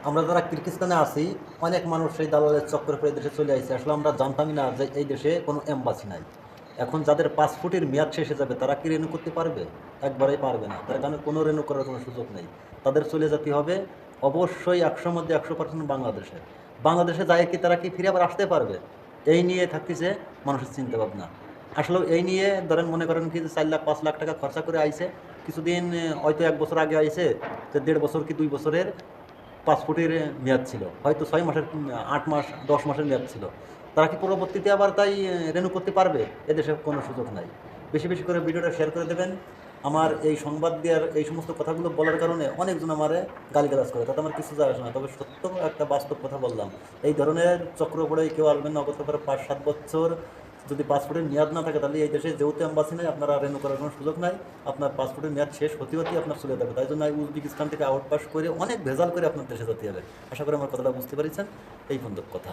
আমরা যারা কিরগিজস্তানে আছি, অনেক মানুষ সেই দালালের চক্করে পড়ে এই দেশে চলে আসছে। আসলে আমরা জানতামই না যে এই দেশে কোনো এম্বাসি নাই। এখন যাদের পাসপোর্টের মেয়াদ শেষ হয়ে যাবে তারা কি রেনু করতে পারবে? একবারেই পারবে না। তার কারণে কোনো রেনু করার কোনো সুযোগ নেই। তাদের চলে যেতে হবে অবশ্যই ১০০-র মধ্যে ১০০% বাংলাদেশে। বাংলাদেশে যায় কি তারা কি ফিরে আবার আসতে পারবে? এই নিয়ে থাকতেছে মানুষের চিন্তাভাবনা। আসলেও এই নিয়ে ধরেন মনে করেন কি যে ৪ লাখ ৫ লাখ টাকা খরচা করে আইছে। কিছুদিন হয়তো ১ বছর আগে আইছে যে ১.৫ বছর কি ২ বছরের পাসপোর্টের মেয়াদ ছিল। হয়তো ৬ মাসের ৮ মাস ১০ মাসের মেয়াদ ছিল। তারা কি পরবর্তীতে আবার তাই রেনু করতে পারবে? এদেশে কোনো সুযোগ নাই। বেশি, বেশি করে ভিডিওটা শেয়ার করে দেবেন। আমার এই সংবাদ দেওয়ার এই সমস্ত কথাগুলো বলার কারণে অনেকজন আমারে গালিগালাজ করে। তাতে আমার কিছু যায় আসে না। তবে সত্য একটা বাস্তব কথা বললাম। এই ধরনের চক্র পড়ে কেউ আসবেন না। অগত্যা করে ৫-৭ বছর যদি পাসপোর্টের মেয়াদ না থাকে তাহলে এই দেশে যেহেতু এম্বাসি নেই, আপনারা রেনু করার কোনো সুযোগ নাই। আপনার পাসপোর্টের মেয়াদ শেষ হতে হতেই আপনার চলে যাবে। তাই জন্য উজবেকিস্তান থেকে আউটপাস করে অনেক ভেজাল করে আপনার দেশে যেতে হবে। আশা করি আমার কথাটা বুঝতে পেরেছেন। এই পর্যন্ত কথা।